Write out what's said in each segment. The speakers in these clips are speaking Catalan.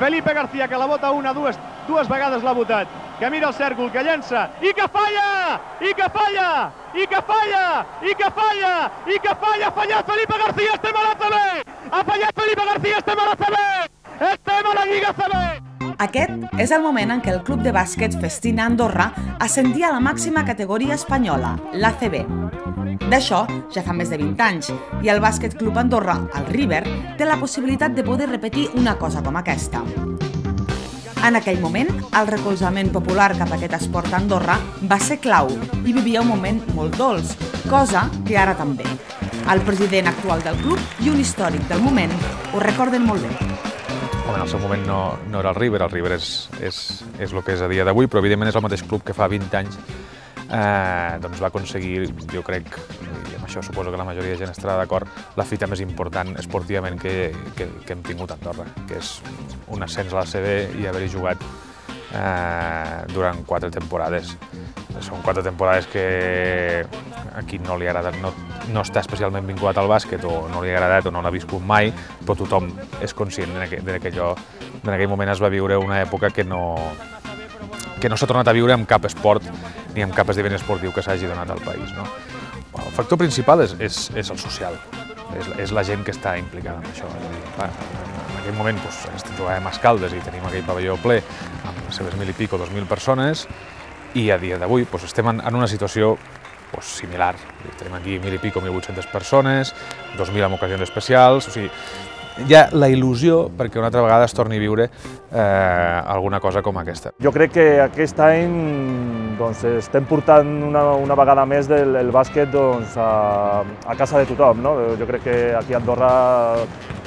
Felipe García, que la bota dues vegades l'ha botat, que mira el cèrcol, que llença, i que falla! I que falla! I que falla! I que falla! I que falla! Ha fallat Felipe García, estem a la CB! Ha fallat Felipe García, estem a la CB! Estem a la Lliga CB! Aquest és el moment en què el club de bàsquet Festina Andorra ascendia a la màxima categoria espanyola, l'ACB. D'això ja fa més de 20 anys, i el Bàsquet Club Andorra, el River, té la possibilitat de poder repetir una cosa com aquesta. En aquell moment, el recolzament popular cap a aquest esport a Andorra va ser clau i vivia un moment molt dolç, cosa que ara també. El president actual del club i un històric del moment ho recorden molt bé. Home, en el seu moment no era el River és el que és a dia d'avui, però evidentment és el mateix club que fa 20 anys doncs va aconseguir, jo crec, i amb això suposo que la majoria de gent estarà d'acord, la fita més important esportivament que hem tingut a Andorra, que és un ascens a la CB i haver-hi jugat durant 4 temporades. Són 4 temporades que a qui no li agrada, no està especialment vinculat al bàsquet o no li ha agradat o no l'ha viscut mai, però tothom és conscient que en aquell moment es va viure una època que no s'ha tornat a viure amb cap esport ni amb cap esdeveniment esportiu que s'hagi donat al país. El factor principal és el social, és la gent que està implicada en això. En aquell moment jugàvem a Escaldes i tenim aquell pavelló ple amb les seves 1.000 i pico, 2.000 persones, i a dia d'avui estem en una situació similar. Tenim aquí 1.000 i pico, 1.800 persones, 2.000 en ocasions especials, o sigui, hi ha la il·lusió perquè una altra vegada es torni a viure alguna cosa com aquesta. Jo crec que aquest any estem portant una vegada més el bàsquet a casa de tothom. Jo crec que aquí a Andorra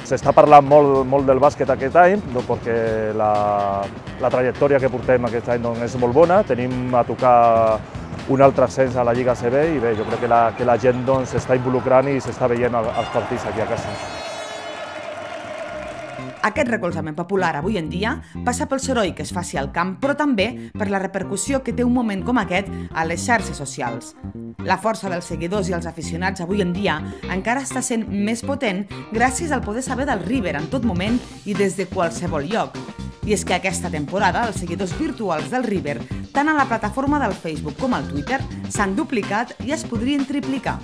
s'està parlant molt del bàsquet aquest any perquè la trajectòria que portem aquest any és molt bona, tenim a tocar un altre ascens a la Lliga CB i bé, jo crec que la gent s'està involucrant i s'està veient els partits aquí a casa. Aquest recolzament popular avui en dia passa pel soroll que es faci al camp, però també per la repercussió que té un moment com aquest a les xarxes socials. La força dels seguidors i els aficionats avui en dia encara està sent més potent gràcies al poder saber del River en tot moment i des de qualsevol lloc. I és que aquesta temporada els seguidors virtuals del River, tant a la plataforma del Facebook com al Twitter, s'han duplicat i es podrien triplicar.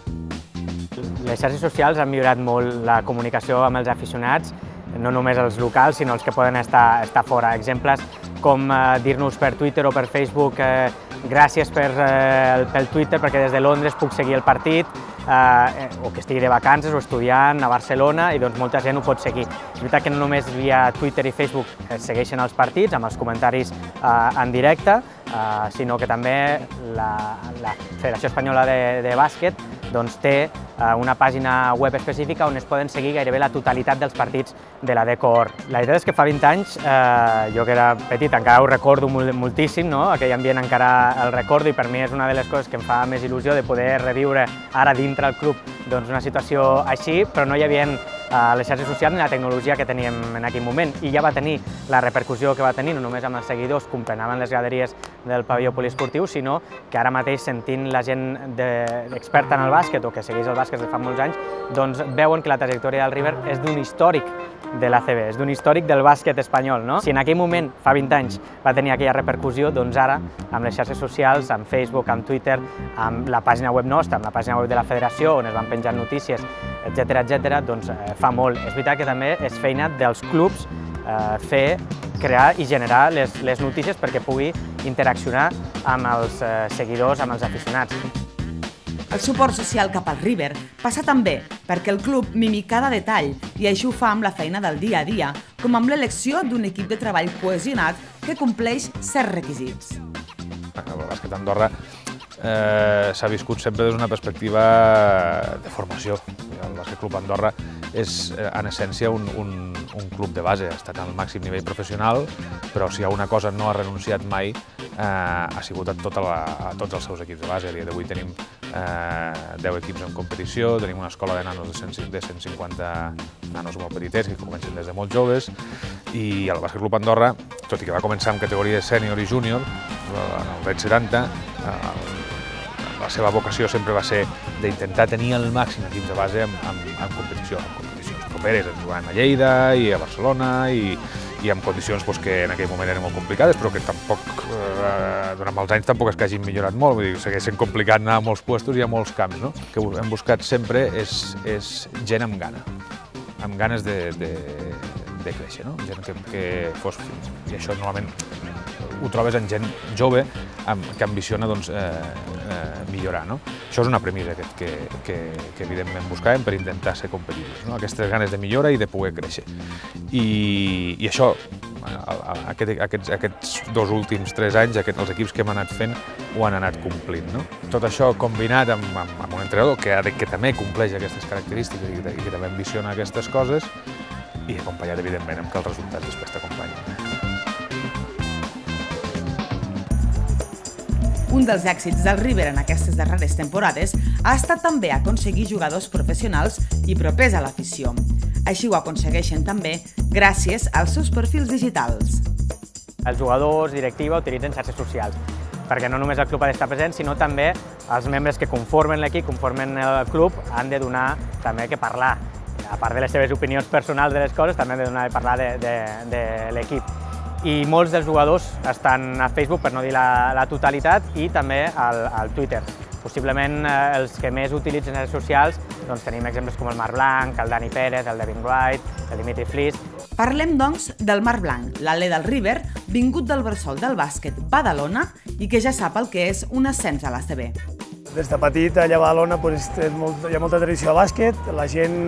Les xarxes socials han millorat molt la comunicació amb els aficionats, no només els locals, sinó els que poden estar fora. Exemples com dir-nos per Twitter o per Facebook gràcies pel Twitter perquè des de Londres puc seguir el partit, o que estigui de vacances o estudiant a Barcelona i molta gent ho pot seguir. És veritat que no només via Twitter i Facebook es segueixen els partits amb els comentaris en directe, sinó que també la Federació Espanyola de Bàsquet té una pàgina web específica on es poden seguir gairebé la totalitat dels partits de la Deco-Or. La veritat és que fa 20 anys, jo que era petit encara ho recordo moltíssim, aquell ambient encara el recordo i per mi és una de les coses que em fa més il·lusió de poder reviure ara dintre el club una situació així, però no hi havia les xarxes socials ni la tecnologia que teníem en aquell moment i ja va tenir la repercussió que va tenir, no només amb els seguidors que omplien les graderies del pavelló poliesportiu, sinó que ara mateix sentint la gent experta en el bàsquet o que segueix el bàsquet de fa molts anys, veuen que la trajectòria del River és d'un històric de l'ACB, és d'un històric del bàsquet espanyol. Si en aquell moment, fa 20 anys, va tenir aquella repercussió, doncs ara, amb les xarxes socials, amb Facebook, amb Twitter, amb la pàgina web nostra, amb la pàgina web de la Federació, on es van penjant notícies, etcètera, doncs fa molt. És veritat que també és feina dels clubs fer, crear i generar les notícies perquè pugui interaccionar amb els seguidors, amb els aficionats. El suport social cap al River passa també perquè el club mimi cada detall i això ho fa amb la feina del dia a dia, com amb l'elecció d'un equip de treball cohesionat que compleix certs requisits. El bàsquet a Andorra s'ha viscut sempre des d'una perspectiva de formació. El Bàsquet Club Andorra és, en essència, un club de base. Ha estat al màxim nivell professional, però si una cosa no ha renunciat mai ha sigut a tots els seus equips de base. A dia d'avui tenim 10 equips en competició, tenim una escola de nanos de 150 nanos molt petitets que comencen des de molt joves i el Bàsquet Club Andorra, tot i que va començar en categoria sènior i júnior, en els anys 70, la seva vocació sempre va ser d'intentar tenir el màxim equips de base en competicions properes. Ens jugàvem a Lleida i a Barcelona i i amb condicions que en aquell moment eren molt complicades, però que tampoc, durant molts anys tampoc és que hagin millorat molt, vull dir, segueix sent complicat anar a molts puestos i a molts camps, no? El que hem buscat sempre és gent amb gana, amb ganes de créixer, no? Gent que fos... I això normalment ho trobes en gent jove que ambiciona millorar, no? Això és una premissa que evidentment buscàvem per intentar ser competitius, no? Aquestes ganes de millora i de poder créixer. I això, aquests 2 últims 3 anys, els equips que hem anat fent ho han anat complint, no? Tot això combinat amb un entrenador que també compleix aquestes característiques i que també ambiciona aquestes coses i acompanyat, evidentment, amb que els resultats després t'acompanyin. Un dels èxits del River en aquestes darreres temporades ha estat també aconseguir jugadors professionals i propers a l'afició. Així ho aconsegueixen també gràcies als seus perfils digitals. Els jugadors, directiva, utilitzen xarxes socials, perquè no només el club ha d'estar present, sinó també els membres que conformen l'equip, conformen el club, han de donar també que parlar. A part de les seves opinions personals de les coses, també han de donar de parlar de l'equip. I molts dels jugadors estan a Facebook, per no dir la totalitat, i també al Twitter. Possiblement els que més utilitzen les socials, doncs tenim exemples com el Marc Blanc, el Dani Pérez, el Devin Wright, el Dimitri Fliss. Parlem, doncs, del Marc Blanc, l'alè del River, vingut del bressol del bàsquet Badalona i que ja sap el que és un ascens a l'ACB. Des de petit, allà a Badalona, hi ha molta tradició de bàsquet, la gent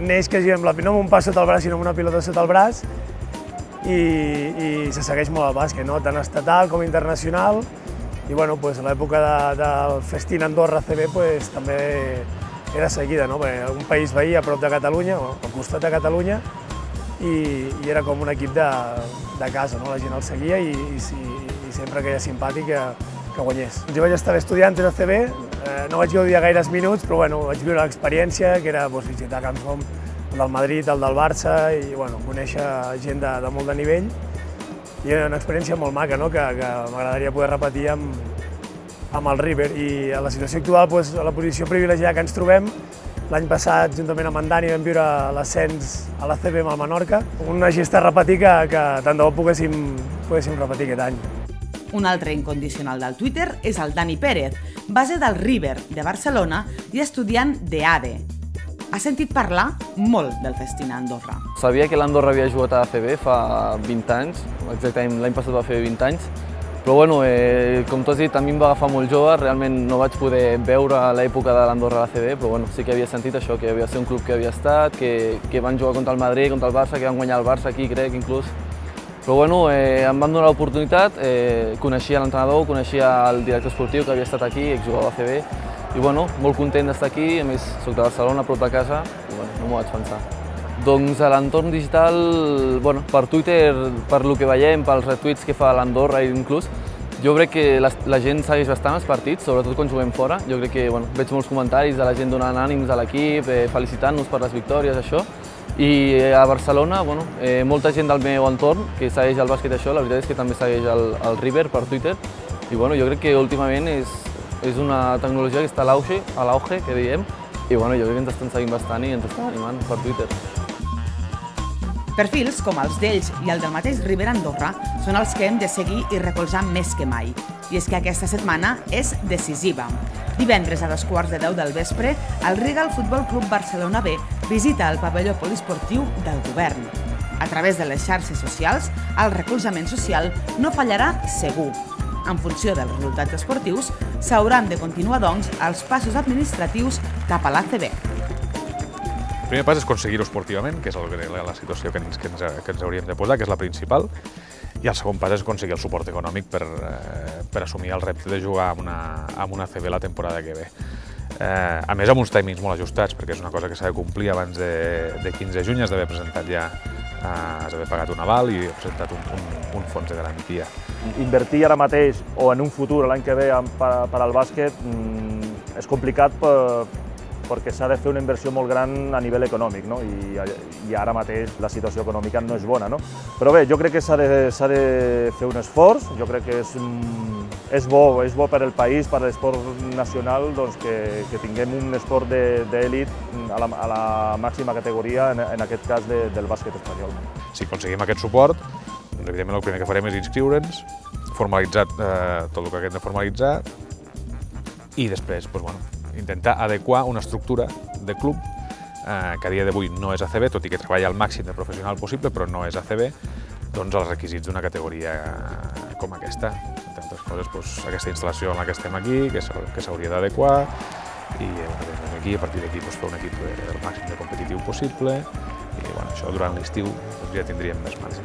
neix quasi no amb un pas sota el braç, sinó amb una pilota sota el braç, i se segueix molt el bàsquet, no? Tant estatal com internacional. I bueno, a l'època del Festín Andorra ACB també era seguida, no? Un país veí a prop de Catalunya, o al costat de Catalunya, i era com un equip de casa, no? La gent el seguia i sempre que era simpàtic que guanyés. Jo vaig estar estudiant a ACB, no vaig gaudir gaires minuts, però bueno, vaig viure l'experiència, que era visitar camps com el del Madrid, el del Barça, i conèixer gent de molt de nivell. I era una experiència molt maca, que m'agradaria poder repetir amb el River. I a la situació actual, a la posició privilegiada que ens trobem, l'any passat, juntament amb en Dani, vam viure l'ascens a l'ACB amb el Menorca. Una gesta a repetir que tant de bo poguéssim repetir aquest any. Un altre incondicional del Twitter és el Dani Pérez, base del River de Barcelona i estudiant d'EADE. Ha sentit parlar molt del Festín Andorra. Sabia que l'Andorra havia jugat a ACB fa 20 anys, exactament l'any passat va fer 20 anys, però bueno, com tu has dit, a mi em va agafar molt jove, realment no vaig poder veure l'època de l'Andorra a l'ACB, però bueno, sí que havia sentit això, que havia sigut un club que havia estat, que van jugar contra el Madrid, contra el Barça, que van guanyar el Barça aquí, crec, inclús. Però bueno, em van donar l'oportunitat, coneixia l'entrenador, coneixia el director esportiu que havia estat aquí, exjugava a ACB, i bueno, molt content d'estar aquí, a més soc de Barcelona, a prop de casa, i bueno, no m'ho vaig pensar. Doncs a l'entorn digital, bueno, per Twitter, per lo que veiem, pels retuits que fa l'Andorra inclús, jo crec que la gent segueix bastant els partits, sobretot quan juguem fora. Jo crec que veig molts comentaris de la gent donant ànims a l'equip, felicitant-nos per les victòries, això. I a Barcelona, molta gent del meu entorn que segueix el bàsquet això, la veritat és que també segueix el River per Twitter. I jo crec que últimament és una tecnologia que està a l'auge, que diem, i jo crec que ens estan seguint bastant i ens estan animant per Twitter. Perfils com els d'ells i el del mateix River Andorra són els que hem de seguir i recolzar més que mai. I és que aquesta setmana és decisiva. Divendres a 9:15 del vespre, el Riga Futbol Club Barcelona B visita el pavelló poliesportiu del govern. A través de les xarxes socials, el recolzament social no fallarà segur. En funció dels resultats esportius, s'hauran de continuar, doncs, els passos administratius cap a l'ACB. El primer pas és aconseguir-ho esportivament, que és la situació que ens hauríem de posar, que és la principal, i el segon pas és aconseguir el suport econòmic per assumir el repte de jugar amb una ACB la temporada que ve. A més, amb uns timings molt ajustats, perquè és una cosa que s'ha de complir abans de 15 de juny, has d'haver presentat ja, has d'haver pagat un aval i presentat un fons de garantia. Invertir ara mateix o en un futur, l'any que ve, per al bàsquet és complicat perquè s'ha de fer una inversió molt gran a nivell econòmic, no? I ara mateix la situació econòmica no és bona, no? Però bé, jo crec que s'ha de fer un esforç, jo crec que és bo per al país, per a l'esport nacional, doncs, que tinguem un esport d'elit a la màxima categoria, en aquest cas del bàsquet espanyol. Si aconseguim aquest suport, doncs evidentment el primer que farem és inscriure'ns, formalitzar tot el que haguem de formalitzar i després intentar adequar una estructura de club que a dia d'avui no és ACB, tot i que treballa al màxim de professional possible, però no és ACB, doncs als requisits d'una categoria com aquesta. Entre altres coses, aquesta instal·lació en la que estem aquí, que s'hauria d'adequar, i aquí, a partir d'aquí fer un equip el màxim de competitiu possible, i això durant l'estiu ja tindríem més marge.